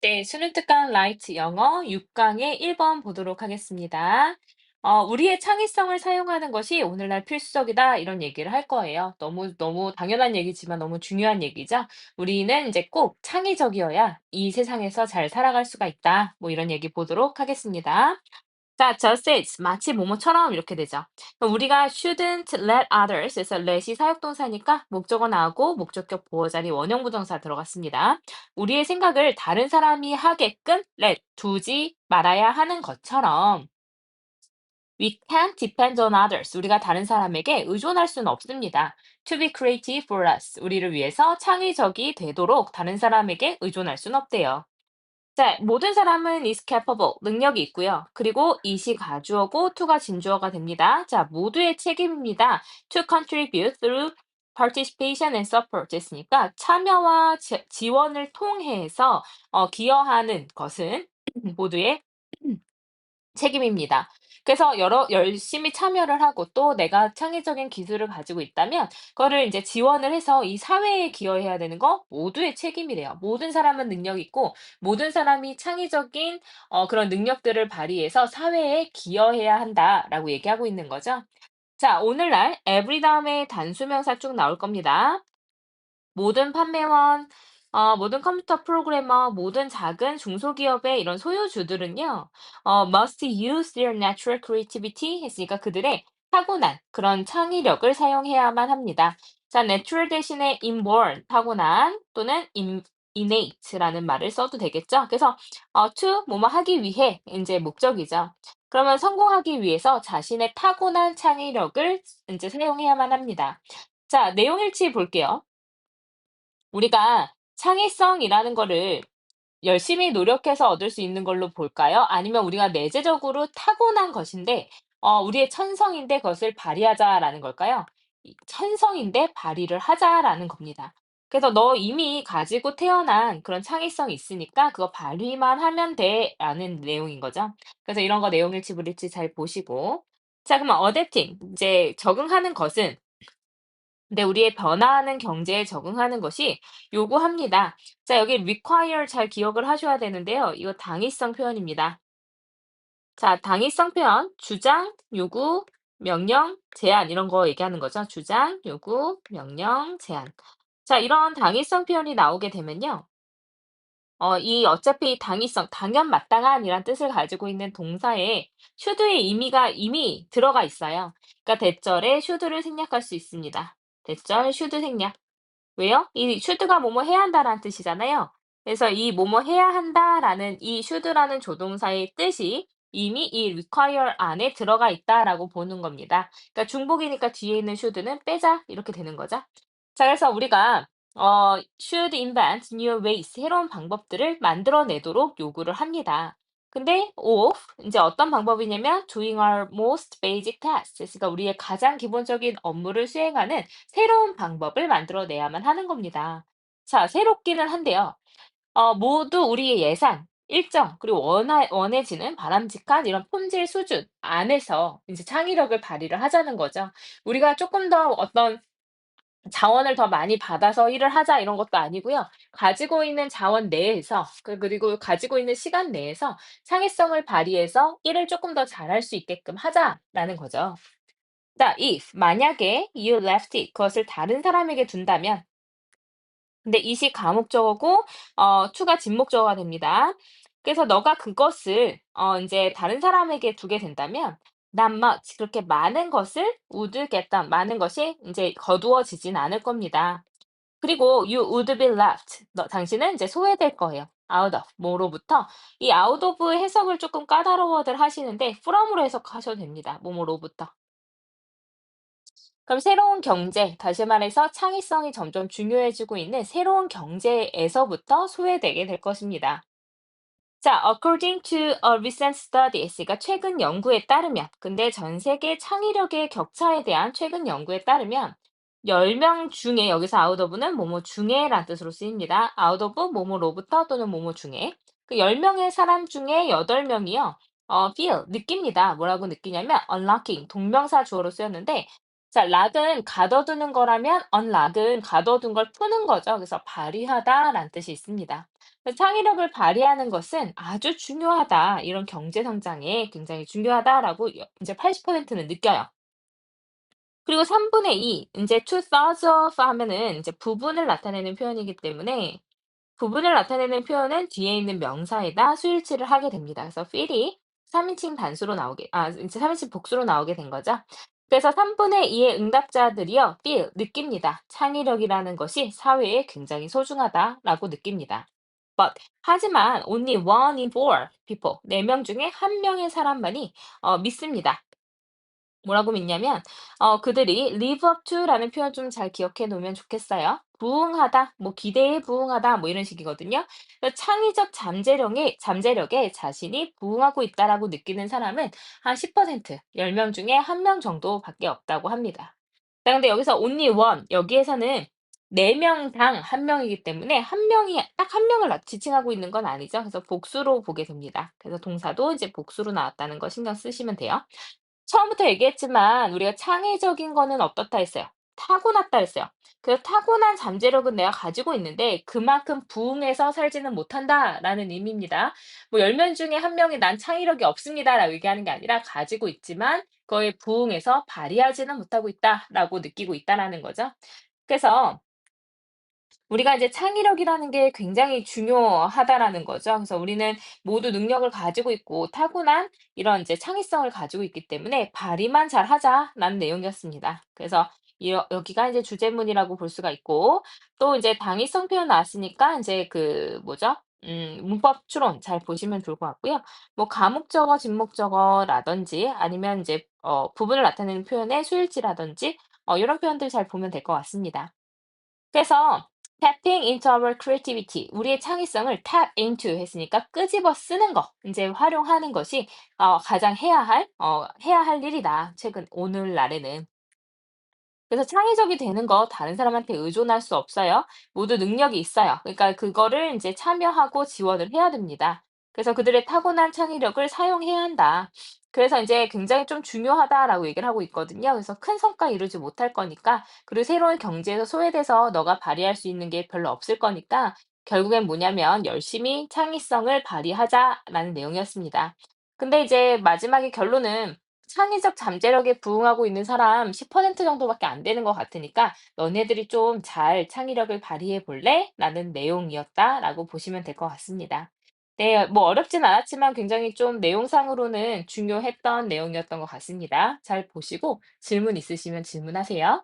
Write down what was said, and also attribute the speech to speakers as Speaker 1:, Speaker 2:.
Speaker 1: 네, 수능 특강 라이트 영어 6강의 1번 보도록 하겠습니다. 우리의 창의성을 사용하는 것이 오늘날 필수적이다, 이런 얘기를 할 거예요. 너무 당연한 얘기지만 너무 중요한 얘기죠. 우리는 이제 꼭 창의적이어야 이 세상에서 잘 살아갈 수가 있다. 뭐 이런 얘기 보도록 하겠습니다. 자, just as 마치 뭐뭐처럼 이렇게 되죠. 그럼 우리가 shouldn't let others 에서 let이 사역동사니까 목적어 나오고 목적격 보어자리 원형부정사 들어갔습니다. 우리의 생각을 다른 사람이 하게끔 let 두지 말아야 하는 것처럼 we can't depend on others. 우리가 다른 사람에게 의존할 수는 없습니다. To be creative for us. 우리를 위해서 창의적이 되도록 다른 사람에게 의존할 수는 없대요. 자, 모든 사람은 is capable, 능력이 있고요. 그리고 is이 가주어고 to가 진주어가 됩니다. 자, 모두의 책임입니다. To contribute through participation and support 했으니까 참여와 지원을 통해서 기여하는 것은 모두의 책임입니다. 그래서 열심히 참여를 하고 또 내가 창의적인 기술을 가지고 있다면 그거를 이제 지원을 해서 이 사회에 기여해야 되는 거 모두의 책임이래요. 모든 사람은 능력이 있고 모든 사람이 창의적인 그런 능력들을 발휘해서 사회에 기여해야 한다라고 얘기하고 있는 거죠. 자, 오늘날 every 다음에 단수명사 쭉 나올 겁니다. 모든 판매원, 모든 컴퓨터 프로그래머, 모든 작은 중소기업의 이런 소유주들은요, must use their natural creativity 했으니까 그들의 타고난 그런 창의력을 사용해야만 합니다. 자, natural 대신에 inborn, 타고난 또는 innate라는 말을 써도 되겠죠? 그래서 to 뭐뭐 하기 위해 이제 목적이죠. 그러면 성공하기 위해서 자신의 타고난 창의력을 이제 사용해야만 합니다. 자, 내용 일치 볼게요. 우리가 창의성이라는 거를 열심히 노력해서 얻을 수 있는 걸로 볼까요? 아니면 우리가 내재적으로 타고난 것인데, 우리의 천성인데 그것을 발휘하자라는 걸까요? 천성인데 발휘를 하자라는 겁니다. 그래서 너 이미 가지고 태어난 그런 창의성이 있으니까 그거 발휘만 하면 돼라는 내용인 거죠. 그래서 이런 거 내용 일치 불일치 잘 보시고. 자, 그러면 adapting, 이제 적응하는 것은 근데 우리의 변화하는 경제에 적응하는 것이 요구합니다. 자, 여기 require 잘 기억을 하셔야 되는데요. 이거 당위성 표현입니다. 자, 당위성 표현, 주장, 요구, 명령, 제한 이런 거 얘기하는 거죠. 주장, 요구, 명령, 제한. 자, 이런 당위성 표현이 나오게 되면요. 이 어차피 당위성, 당연 마땅한이란 뜻을 가지고 있는 동사에 should의 의미가 이미 들어가 있어요. 그러니까 대절에 should를 생략할 수 있습니다. 대절 should 생략. 왜요? 이 should가 뭐뭐 해야 한다라는 뜻이잖아요. 그래서 이 뭐뭐 해야 한다라는 이 should라는 조동사의 뜻이 이미 이 require 안에 들어가 있다라고 보는 겁니다. 그러니까 중복이니까 뒤에 있는 should는 빼자 이렇게 되는 거죠. 자, 그래서 우리가 should invent new ways 새로운 방법들을 만들어내도록 요구를 합니다. 근데 of 이제 어떤 방법이냐면 doing our most basic tasks 그러니까 우리의 가장 기본적인 업무를 수행하는 새로운 방법을 만들어내야만 하는 겁니다. 자, 새롭기는 한데요. 모두 우리의 예산, 일정, 그리고 원해지는 바람직한 이런 품질 수준 안에서 이제 창의력을 발휘를 하자는 거죠. 우리가 조금 더 어떤 자원을 더 많이 받아서 일을 하자 이런 것도 아니고요. 가지고 있는 자원 내에서 그리고 가지고 있는 시간 내에서 창의성을 발휘해서 일을 조금 더 잘할 수 있게끔 하자라는 거죠. 자, if 만약에 you left it 그것을 다른 사람에게 둔다면 근데 it이 가목적어고 to가 진목적어가 됩니다. 그래서 너가 그것을 인제 다른 사람에게 두게 된다면 not much 그렇게 많은 것을 would get done 많은 것이 인제 거두어지진 않을 겁니다. 그리고 you would be left 당신은 이제 소외될 거예요. out of 뭐로부터 이 out of의 해석을 조금 까다로워들 하시는데 from으로 해석하셔도 됩니다. 뭐뭐로부터. 그럼 새로운 경제, 다시 말해서 창의성이 점점 중요해지고 있는 새로운 경제에서부터 소외되게 될 것입니다. 자, according to a recent study, 그러니까 최근 연구에 따르면, 근데 전 세계 창의력의 격차에 대한 최근 연구에 따르면, 10명 중에, 여기서 out of는 뭐뭐 중에란 뜻으로 쓰입니다. out of 뭐뭐로부터 또는 뭐뭐 중에. 그 10명의 사람 중에 8명이요, feel, 느낍니다. 뭐라고 느끼냐면, unlocking, 동명사 주어로 쓰였는데, 자, 락은 가둬두는 거라면, unlock은 가둬둔 걸 푸는 거죠. 그래서 발휘하다라는 뜻이 있습니다. 창의력을 발휘하는 것은 아주 중요하다. 이런 경제 성장에 굉장히 중요하다라고 이제 80%는 느껴요. 그리고 3분의 2, 이제 two-thirds of 하면은 이제 부분을 나타내는 표현이기 때문에 부분을 나타내는 표현은 뒤에 있는 명사에다 수일치를 하게 됩니다. 그래서 feel이 3인칭 단수로 나오게, 이제 3인칭 복수로 나오게 된 거죠. 그래서 3분의 2의 응답자들이요, feel, 느낍니다. 창의력이라는 것이 사회에 굉장히 소중하다라고 느낍니다. But, 하지만 only one in four people, 4명 중에 1명의 사람만이 믿습니다. 뭐라고 믿냐면 그들이 live up to라는 표현 좀 잘 기억해 놓으면 좋겠어요. 부응하다, 뭐 기대에 부응하다 뭐 이런 식이거든요. 그래서 창의적 잠재력에 자신이 부응하고 있다라고 느끼는 사람은 한 10%, 10명 중에 1명 정도밖에 없다고 합니다. 자, 근데 여기서 only one, 여기에서는 4명당 1명이기 때문에 한 명이 딱 한 명을 지칭하고 있는 건 아니죠. 그래서 복수로 보게 됩니다. 그래서 동사도 이제 복수로 나왔다는 거 신경 쓰시면 돼요. 처음부터 얘기했지만 우리가 창의적인 거는 어떻다 했어요? 타고났다 했어요. 그 타고난 잠재력은 내가 가지고 있는데 그만큼 부응해서 살지는 못한다라는 의미입니다. 뭐 10명 중에 1명이 난 창의력이 없습니다라고 얘기하는 게 아니라 가지고 있지만 그거에 부응해서 발휘하지는 못하고 있다라고 느끼고 있다라는 거죠. 그래서 우리가 이제 창의력이라는 게 굉장히 중요하다라는 거죠. 그래서 우리는 모두 능력을 가지고 있고 타고난 이런 이제 창의성을 가지고 있기 때문에 "발휘만 잘하자."라는 내용이었습니다. 그래서 여기가 이제 주제문이라고 볼 수가 있고 또 이제 당위성 표현 나왔으니까 인제 그 뭐죠? 문법 추론 잘 보시면 좋을 것 같고요. 뭐 가목적어, 직목적어라든지 아니면 인제 부분을 나타내는 표현의 수일치라든지 요런 표현들 잘 보면 될 것 같습니다. 그래서 tapping into our creativity, 우리의 창의성을 tap into 했으니까 끄집어 쓰는 거, 인제 활용하는 것이 가장 해야 할 일이다. 최근 오늘날에는. 그래서 창의적이 되는 거 다른 사람한테 의존할 수 없어요. 모두 능력이 있어요. 그러니까 그거를 인제 참여하고 지원을 해야 됩니다. 그래서 그들의 타고난 창의력을 사용해야 한다. 그래서 인제 굉장히 좀 중요하다라고 얘기를 하고 있거든요. 그래서 큰 성과 이루지 못할 거니까 그리고 새로운 경제에서 소외돼서 너가 발휘할 수 있는 게 별로 없을 거니까 결국엔 뭐냐면 "열심히 창의성을 발휘하자."라는 내용이었습니다. 근데 이제 마지막에 결론은 창의적 잠재력에 부응하고 있는 사람 10% 정도밖에 안 되는 것 같으니까 "너네들이 좀 잘 창의력을 발휘해 볼래?" 라는 내용이었다라고 보시면 될 것 같습니다. 네. 뭐 어렵진 않았지만 굉장히 좀 내용상으로는 중요했던 내용이었던 것 같습니다. 잘 보시고 질문 있으시면 질문하세요.